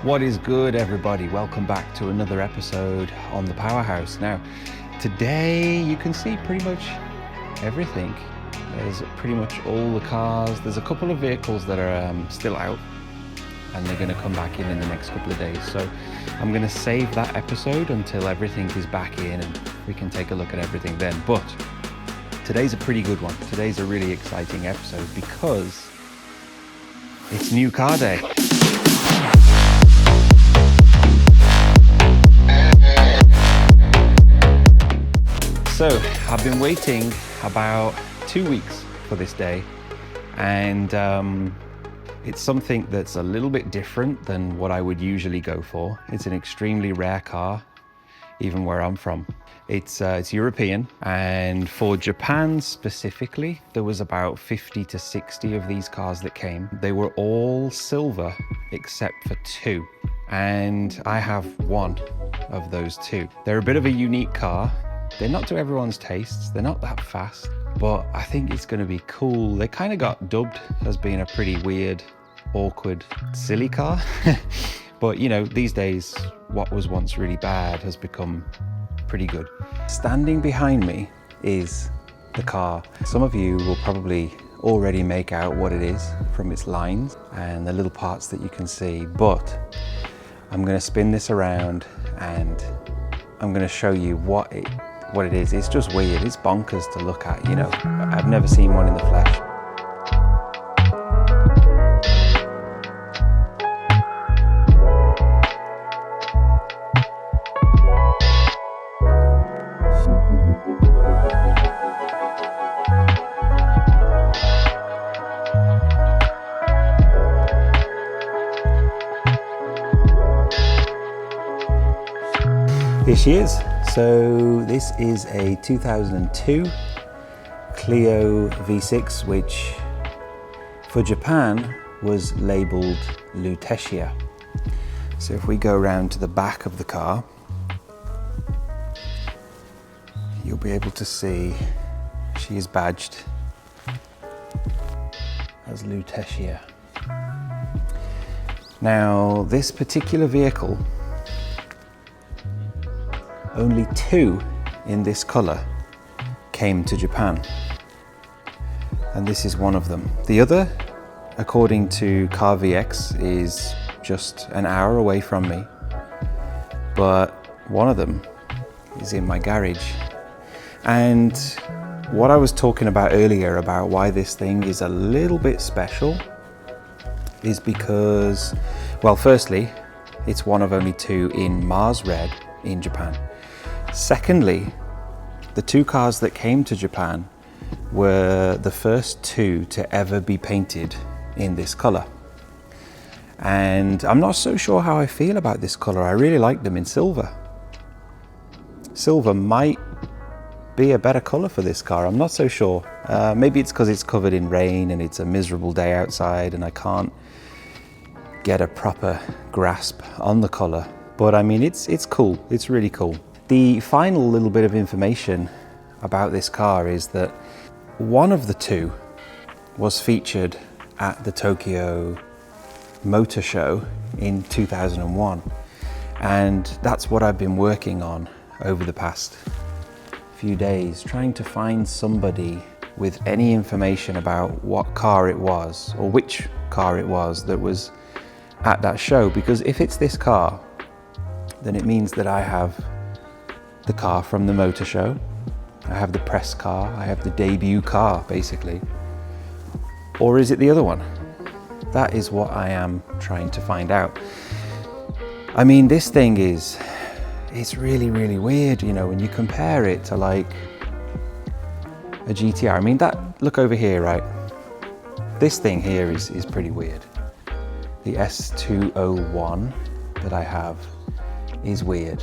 What is good, everybody? Welcome back to another episode on the Powerhouse. Now, today you can see pretty much everything. There's pretty much all the cars. There's a couple of vehicles that are still out and they're going to come back in the next couple of days. So I'm going to save that episode until everything is back in and we can take a look at everything then. But today's a pretty good one. Today's a really exciting episode because it's new car day. So I've been waiting about 2 weeks for this day, and it's something that's a little bit different than what I would usually go for. It's an extremely rare car, even where I'm from. It's European, and for Japan specifically, there was about 50 to 60 of these cars that came. They were all silver except for two, and I have one of those two. They're a bit of a unique car. They're not to everyone's tastes, they're not that fast, but I think it's going to be cool. They kind of got dubbed as being a pretty weird, awkward, silly car. But you know, these days, what was once really bad has become pretty good. Standing behind me is the car. Some of you will probably already make out what it is from its lines and the little parts that you can see, but I'm going to spin this around and I'm going to show you what it is. It's just weird. It's bonkers to look at, you know. I've never seen one in the flesh. Here she is. So this is a 2002 Clio V6, which for Japan was labeled Lutetia. So if we go around to the back of the car, you'll be able to see she is badged as Lutetia. Now, this particular vehicle, only two in this color came to Japan, and this is one of them. The other, according to Car VX, is just an hour away from me, but one of them is in my garage. And what I was talking about earlier about why this thing is a little bit special is because, well, firstly, it's one of only two in Mars Red in Japan. Secondly, the two cars that came to Japan were the first two to ever be painted in this color. And I'm not so sure how I feel about this color. I really like them in silver. Silver might be a better color for this car. I'm not so sure. Maybe it's because it's covered in rain and it's a miserable day outside and I can't get a proper grasp on the color. But I mean, it's cool. It's really cool. The final little bit of information about this car is that one of the two was featured at the Tokyo Motor Show in 2001. And that's what I've been working on over the past few days, trying to find somebody with any information about what car it was or which car it was that was at that show. Because if it's this car, then it means that I have the car from the motor show, I have the press car, I have the debut car, basically. Or is it the other one? That is what I am trying to find out. I mean, this thing it's really, really weird, you know, when you compare it to like a GTR. I mean, look over here, right? This thing here is pretty weird. The S201 that I have is weird.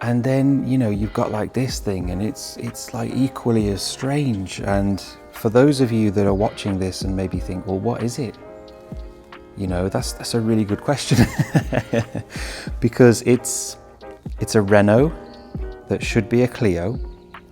And then, you know, you've got like this thing and it's like equally as strange. And for those of you that are watching this and maybe think, well, what is it? You know, that's a really good question. Because it's a Renault that should be a Clio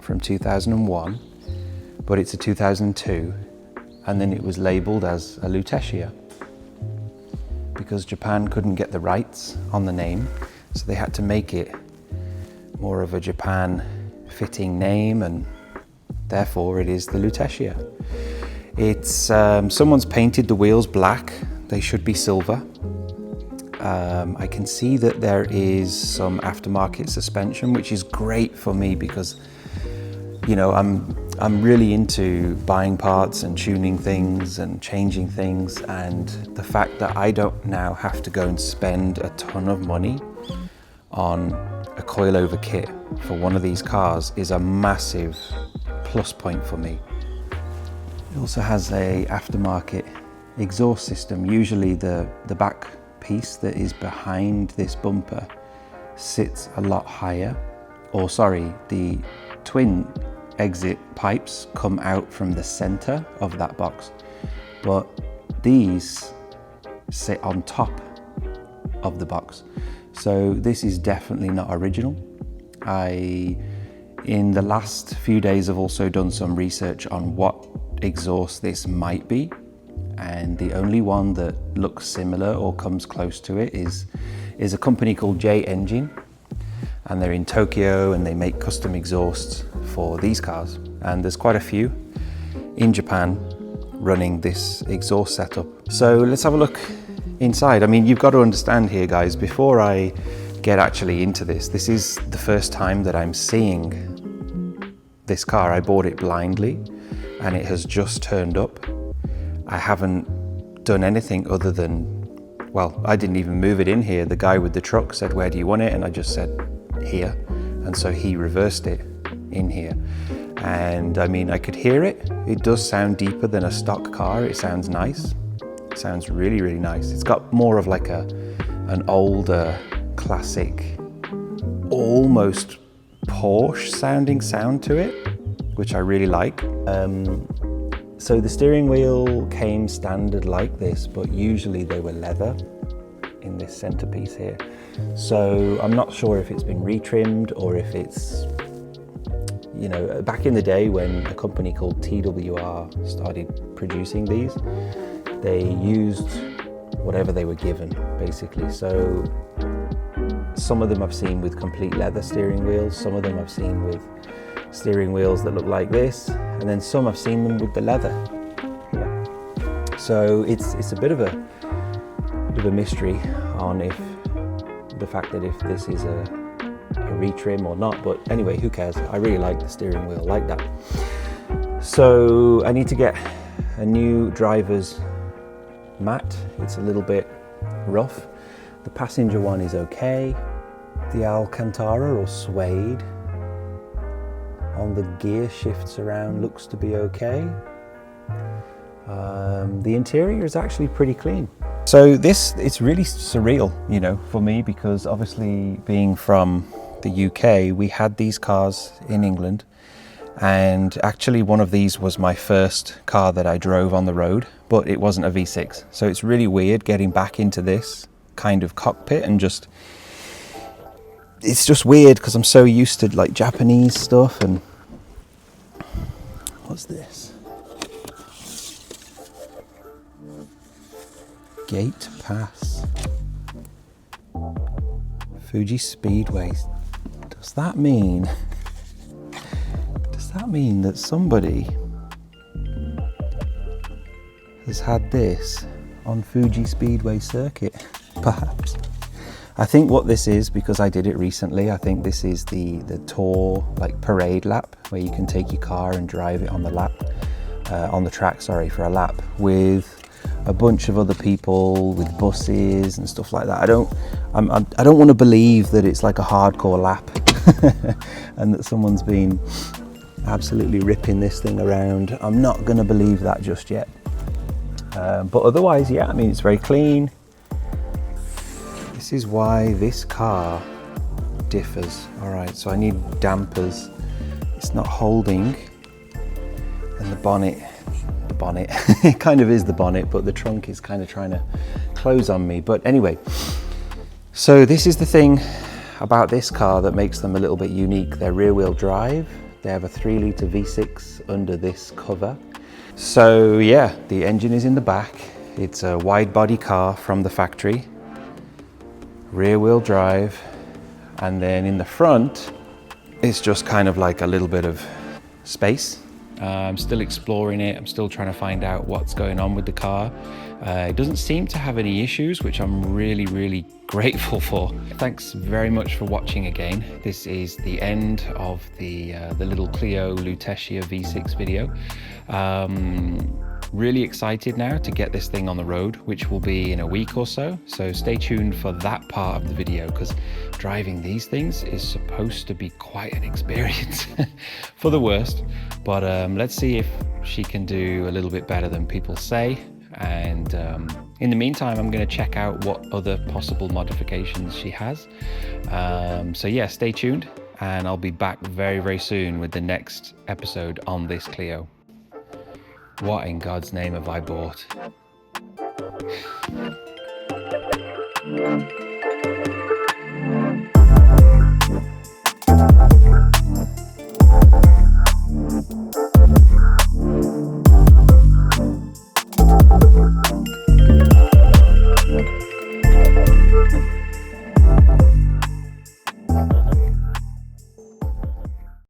from 2001, but it's a 2002. And then it was labeled as a Lutetia. because Japan couldn't get the rights on the name, so they had to make it more of a Japan fitting name, and therefore it is the Lutetia. It's someone's painted the wheels black. They should be silver. I can see that there is some aftermarket suspension, which is great for me because, you know, I'm really into buying parts and tuning things and changing things, and the fact that I don't now have to go and spend a ton of money on a coilover kit for one of these cars is a massive plus point for me. It also has a aftermarket exhaust system. Usually the back piece that is behind this bumper sits a lot higher, or sorry, the twin exit pipes come out from the center of that box, but these sit on top of the box. So this is definitely not original. In the last few days, I've also done some research on what exhaust this might be, and the only one that looks similar or comes close to it is a company called J Engine, and they're in Tokyo and they make custom exhausts for these cars, and there's quite a few in Japan running this exhaust setup. So let's have a look inside. I mean, you've got to understand here, guys, before I get actually into this, this is the first time that I'm seeing this car. I bought it blindly and it has just turned up. I haven't done anything other than, well, I didn't even move it in here. The guy with the truck said, "Where do you want it?" And I just said, "Here." And so he reversed it in here. And I mean, I could hear it. It does sound deeper than a stock car. It sounds nice. It sounds really, really nice. It's got more of like an older, classic, almost Porsche sounding sound to it, which I really like. So the steering wheel came standard like this, but usually they were leather in this centerpiece here. So I'm not sure if it's been retrimmed or if it's, you know, back in the day when a company called TWR started producing these, they used whatever they were given, basically. So some of them I've seen with complete leather steering wheels, some of them I've seen with steering wheels that look like this, and then some I've seen them with the leather. Yeah. So it's a bit of a mystery on if the fact that if this is a retrim or not, but anyway, who cares? I really like the steering wheel like that. So I need to get a new driver's mat. It's a little bit rough. The passenger one is okay. The Alcantara or suede on the gear shifts around looks to be okay. The interior is actually pretty clean. So it's really surreal, you know, for me, because obviously being from the UK, we had these cars in England, and actually one of these was my first car that I drove on the road, but it wasn't a V6. So it's really weird getting back into this kind of cockpit, and it's just weird because I'm so used to like Japanese stuff. And what's this? Gate pass. Fuji Speedway. Does that mean that somebody has had this on Fuji Speedway circuit? Perhaps. I think what this is, because I did it recently, I think this is the tour, like parade lap, where you can take your car and drive it on the lap, on the track, sorry, for a lap with a bunch of other people, with buses and stuff like that. I don't want to believe that it's like a hardcore lap and that someone's been absolutely ripping this thing around. I'm not going to believe that just yet. But otherwise, yeah, I mean, it's very clean. This is why this car differs. All right, so I need dampers. It's not holding, and the bonnet, it kind of is the bonnet, but the trunk is kind of trying to close on me. But anyway, so this is the thing about this car that makes them a little bit unique. They're rear wheel drive. They have a 3-litre V6 under this cover. So yeah, the engine is in the back. It's a wide body car from the factory, rear wheel drive, and then in the front, it's just kind of like a little bit of space. I'm still exploring it. I'm still trying to find out what's going on with the car. It doesn't seem to have any issues, which I'm really grateful for. Thanks very much for watching again. This is the end of the little Clio Lutetia V6 video. Really excited now to get this thing on the road, which will be in a week or so. So stay tuned for that part of the video, because driving these things is supposed to be quite an experience for the worst. But let's see if she can do a little bit better than people say. And in the meantime, I'm going to check out what other possible modifications she has. So yeah, stay tuned, and I'll be back very soon with the next episode on this Clio. What in God's name have I bought?